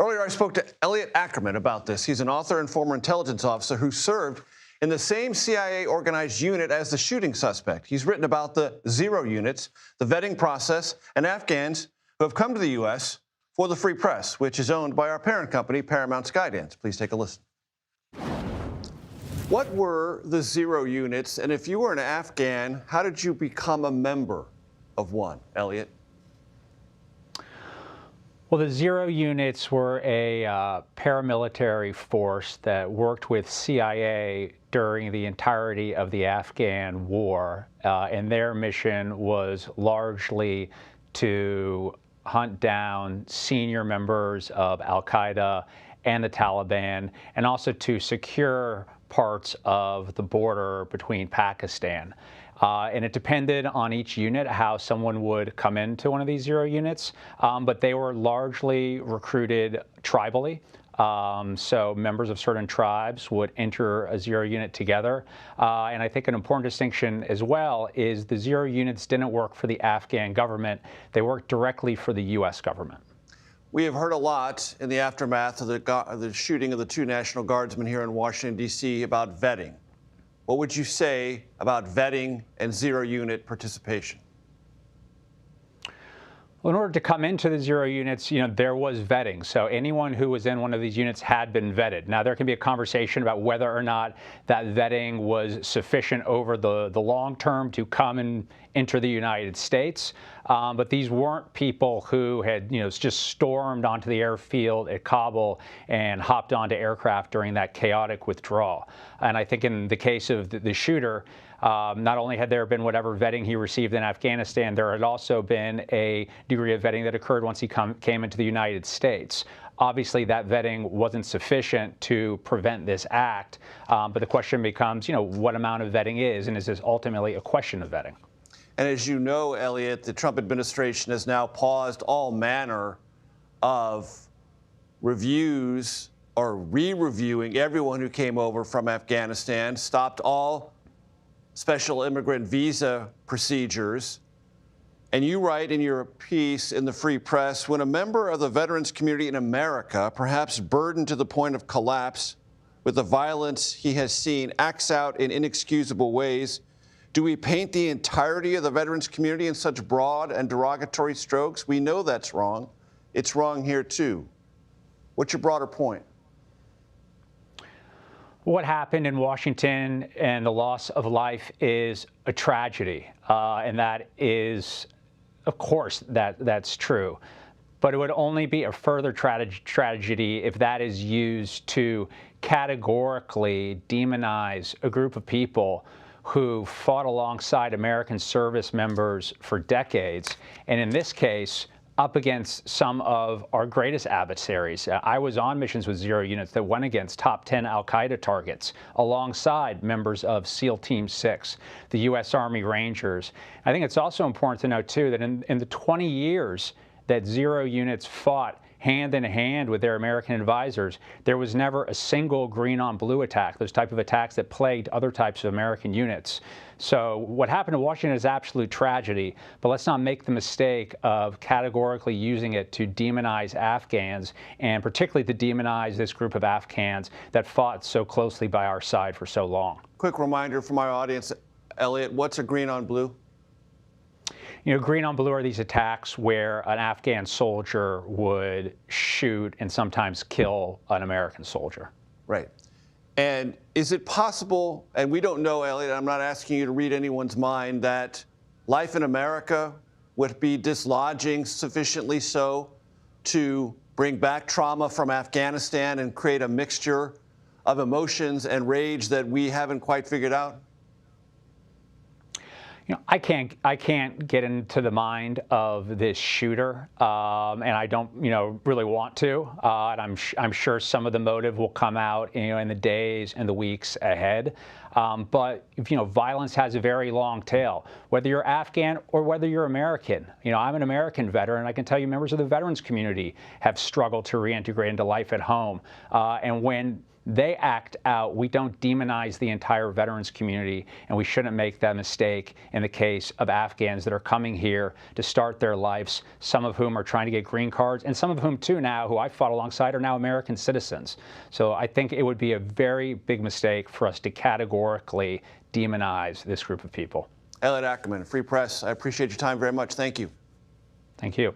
Earlier, I spoke to Elliot Ackerman about this. He's an author and former intelligence officer who served in the same CIA-organized unit as the shooting suspect. He's written about the zero units, the vetting process, and Afghans who have come to the U.S. for the Free Press, which is owned by our parent company, Paramount Skydance. Please take a listen. What were the zero units, and if you were an Afghan, how did you become a member of one, Elliot? Well, the zero units were a paramilitary force that worked with CIA during the entirety of the Afghan war, and their mission was largely to hunt down senior members of al-Qaeda and the Taliban, and also to secure parts of the border between Pakistan. And it depended on each unit how someone would come into one of these zero units, but they were largely recruited tribally. So members of certain tribes would enter a zero unit together. And I think an important distinction as well is the zero units didn't work for the Afghan government. They worked directly for the U.S. government. We have heard a lot in the aftermath of the shooting of the two National Guardsmen here in Washington, D.C. about vetting. What would you say about vetting and zero unit participation? Well, in order to come into the zero units, there was vetting. So anyone who was in one of these units had been vetted. Now, there can be a conversation about whether or not that vetting was sufficient over the long term to come and enter the United States. But these weren't people who had, just stormed onto the airfield at Kabul and hopped onto aircraft during that chaotic withdrawal. And I think in the case of the shooter, not only had there been whatever vetting he received in Afghanistan, there had also been a degree of vetting that occurred once he came into the United States. Obviously, that vetting wasn't sufficient to prevent this act, but the question becomes, what amount of vetting is, and is this ultimately a question of vetting? And as you know, Elliot, the Trump administration has now paused all manner of reviews or re-reviewing everyone who came over from Afghanistan, stopped all special immigrant visa procedures. And you write in your piece in the Free Press, when a member of the veterans community in America, perhaps burdened to the point of collapse with the violence he has seen, acts out in inexcusable ways, do we paint the entirety of the veterans community in such broad and derogatory strokes? We know that's wrong. It's wrong here, too. What's your broader point? What happened in Washington and the loss of life is a tragedy, and that is, of course, that's true. But it would only be a further tragedy if that is used to categorically demonize a group of people who fought alongside American service members for decades, and in this case, up against some of our greatest adversaries. I was on missions with zero units that went against top 10 al-Qaeda targets alongside members of SEAL Team 6, the U.S. Army Rangers. I think it's also important to note, too, that in the 20 years that zero units fought hand in hand with their American advisors, there was never a single green on blue attack, those type of attacks that plagued other types of American units. So what happened in Washington is absolute tragedy, but let's not make the mistake of categorically using it to demonize Afghans, and particularly to demonize this group of Afghans that fought so closely by our side for so long. Quick reminder from our audience, Elliot, what's a green on blue? Green on blue are these attacks where an Afghan soldier would shoot and sometimes kill an American soldier. Right. And is it possible, and we don't know, Elliot, I'm not asking you to read anyone's mind, that life in America would be dislodging sufficiently so to bring back trauma from Afghanistan and create a mixture of emotions and rage that we haven't quite figured out? I can't get into the mind of this shooter, and I don't, really want to. And I'm sure some of the motive will come out, in the days and the weeks ahead. But violence has a very long tail. Whether you're Afghan or whether you're American, I'm an American veteran, and I can tell you members of the veterans community have struggled to reintegrate into life at home. And when they act out. We don't demonize the entire veterans community, and we shouldn't make that mistake in the case of Afghans that are coming here to start their lives, some of whom are trying to get green cards, and some of whom, too, now, who I fought alongside, are now American citizens. So I think it would be a very big mistake for us to categorically demonize this group of people. Elliot Ackerman, Free Press, I appreciate your time very much. Thank you. Thank you.